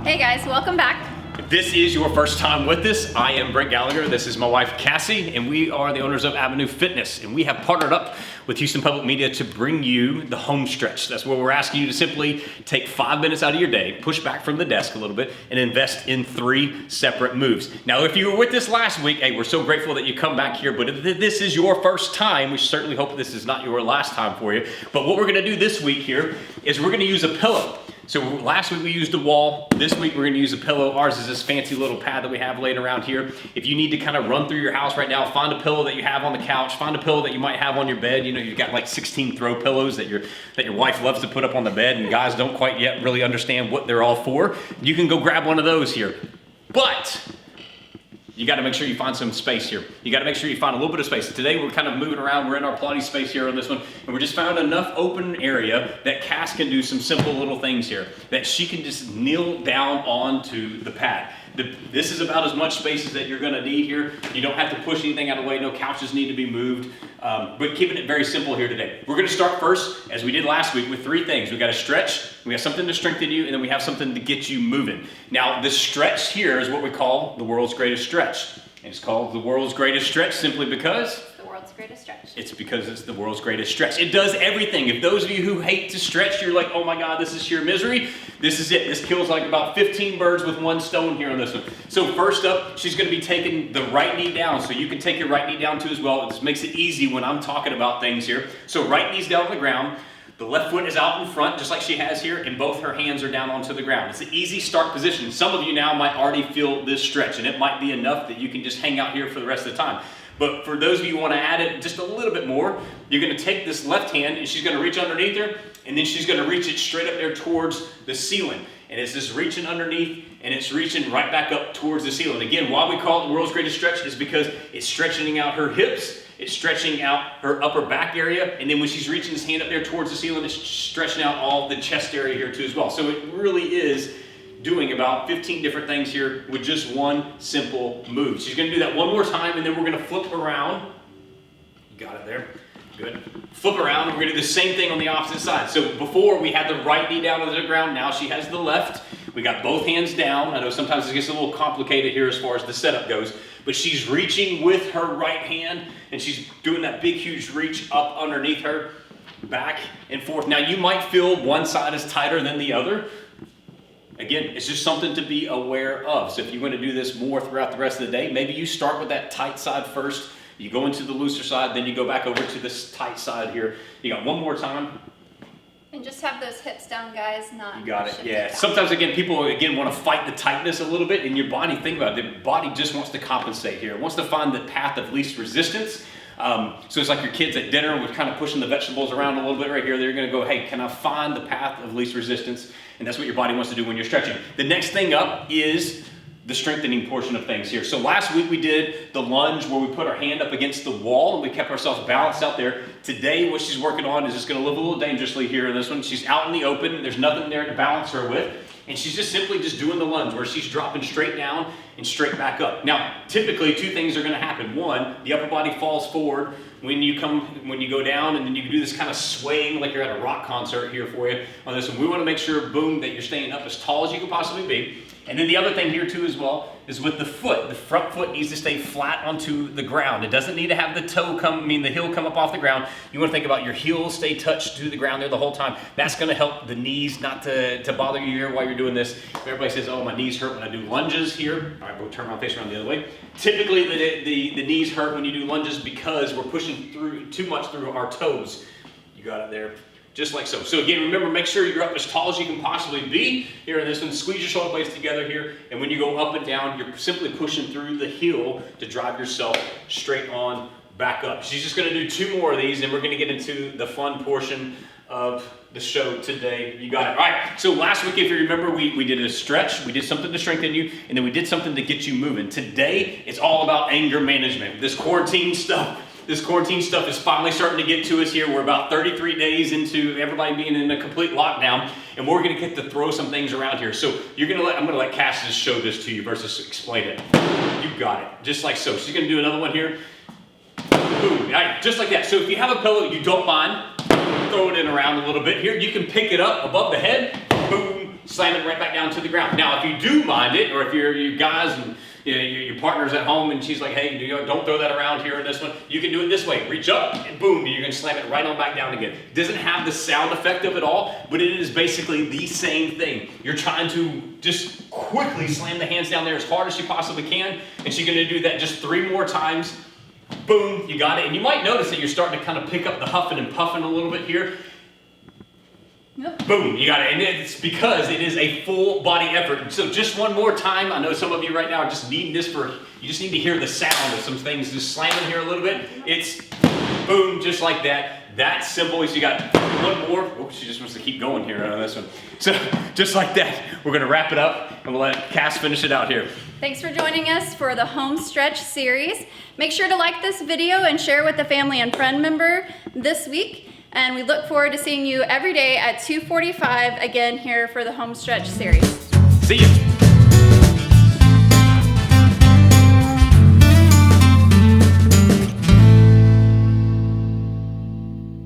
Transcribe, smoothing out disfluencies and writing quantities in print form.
Hey guys, welcome back. If this is your first time with us, I am Brent Gallagher. This is my wife Cassie, and we are the owners of Avenu Fitness. And we have partnered up with Houston Public Media to bring you the home stretch. That's where we're asking you to simply take 5 minutes out of your day, push back from the desk a little bit, and invest in 3 separate moves. Now, if you were with us last week, hey, we're so grateful that you come back here. But if this is your first time, we certainly hope this is not your last time for you. But what we're going to do this week here is we're going to use a pillow. So last week we used a wall. This week we're going to use a pillow. Ours is this fancy little pad that we have laying around here. If you need to kind of run through your house right now, find a pillow that you have on the couch, find a pillow that you might have on your bed. You know, you've got like 16 throw pillows that your wife loves to put up on the bed, and guys don't quite yet really understand what they're all for. You can go grab one of those here. But you got to make sure you find some space here. You got to make sure you find a little bit of space. Today we're kind of moving around. We're in our Pilates space here on this one, and we just found enough open area that Cass can do some simple little things here, that she can just kneel down onto the pad. This is about as much space as that you're going to need here. You don't have to push anything out of the way. No couches need to be moved. But keeping it very simple here today. We're going to start first, as we did last week, with 3 things. We got a stretch, we have something to strengthen you, and then we have something to get you moving. Now, the stretch here is what we call the world's greatest stretch. And it's called the world's greatest stretch simply because The world's greatest stretch. it's because it's the world's greatest stretch. It does everything. If those of you who hate to stretch, you're like, oh my God, this is sheer misery. This is it. This kills like about 15 birds with 1 stone here on this one. So first up, she's going to be taking the right knee down. So you can take your right knee down too as well. This makes it easy when I'm talking about things here. So right knee's down on the ground. The left foot is out in front, just like she has here, and both her hands are down onto the ground. It's an easy start position. Some of you now might already feel this stretch, and it might be enough that you can just hang out here for the rest of the time. But for those of you who want to add it just a little bit more, you're going to take this left hand, and she's going to reach underneath her, and then she's going to reach it straight up there towards the ceiling. And it's just reaching underneath, and it's reaching right back up towards the ceiling. Again, why we call it the world's greatest stretch is because it's stretching out her hips, it's stretching out her upper back area, and then when she's reaching this hand up there towards the ceiling, it's stretching out all the chest area here too as well. So it really is doing about 15 different things here with just one simple move. She's going to do that one more time, and then we're going to flip around. You got it there. Good. Flip around, and we're going to do the same thing on the opposite side. So before we had the right knee down on the ground, now she has the left. We got both hands down. I know sometimes it gets a little complicated here as far as the setup goes, but she's reaching with her right hand, and she's doing that big, huge reach up underneath her, back and forth. Now you might feel one side is tighter than the other. Again, it's just something to be aware of. So if you want to do this more throughout the rest of the day, maybe you start with that tight side first. You go into the looser side, then you go back over to this tight side here. You got one more time. And just have those hips down, guys, not You got it, shifted yeah. down. Sometimes, again, people, want to fight the tightness a little bit, and your body, think about it, the body just wants to compensate here. It wants to find the path of least resistance. So it's like your kids at dinner with kind of pushing the vegetables around a little bit right here. They're going to go, hey, can I find the path of least resistance? And that's what your body wants to do when you're stretching. The next thing up is the strengthening portion of things here. So last week we did the lunge where we put our hand up against the wall and we kept ourselves balanced out there. Today what she's working on is just going to live a little dangerously here in this one. She's out in the open. There's nothing there to balance her with. And she's just simply just doing the lunge where she's dropping straight down and straight back up. Now, typically 2 things are going to happen. One, the upper body falls forward when you go down, and then you can do this kind of swaying like you're at a rock concert here for you on this one. We want to make sure, boom, that you're staying up as tall as you can possibly be. And then the other thing here too as well is with the foot. The front foot needs to stay flat onto the ground. It doesn't need to have the heel come up off the ground. You want to think about your heels stay touched to the ground there the whole time. That's going to help the knees not to bother you here while you're doing this. If everybody says, oh, my knees hurt when I do lunges here. All right, we'll turn my face around the other way. Typically the knees hurt when you do lunges because we're pushing through too much through our toes. You got it there. Just like so. So again, remember, make sure you're up as tall as you can possibly be here in this one. Squeeze your shoulder blades together here. And when you go up and down, you're simply pushing through the heel to drive yourself straight on back up. She's just going to do 2 more of these, and we're going to get into the fun portion of the show today. You got it. All right. So last week, if you remember, we did a stretch. We did something to strengthen you, and then we did something to get you moving. Today, it's all about anger management. This quarantine stuff is finally starting to get to us here. We're about 33 days into everybody being in a complete lockdown, and we're going to get to throw some things around here. So I'm going to let Cass just show this to you versus explain it. You got it. Just like so. She's going to do another one here. Boom. All right, just like that. So if you have a pillow you don't mind, throw it in around a little bit here. You can pick it up above the head. Boom. slam it right back down to the ground. Now, if you do mind it, or if you're you guys and your partner's at home and she's like, hey, don't throw that around here in this one, you can do it this way. Reach up and boom, you're gonna slam it right on back down again. It doesn't have the sound effect of it all, but it is basically the same thing. You're trying to just quickly slam the hands down there as hard as you possibly can, and she's gonna do that just 3 more times. Boom, you got it. And you might notice that you're starting to kind of pick up the huffing and puffing a little bit here. Yep. Boom, you got it. And it's because it is a full body effort. So just one more time, I know some of you right now are just needing this you just need to hear the sound of some things just slamming here a little bit. It's boom, just like that. That's simple. So you got one more. Oh, she just wants to keep going here on this one. So just like that, we're gonna wrap it up and we'll let Cass finish it out here. Thanks for joining us for the home stretch series. Make sure to like this video and share with a family and friend member this week. And we look forward to seeing you every day at 2:45 again here for the home stretch series. See you.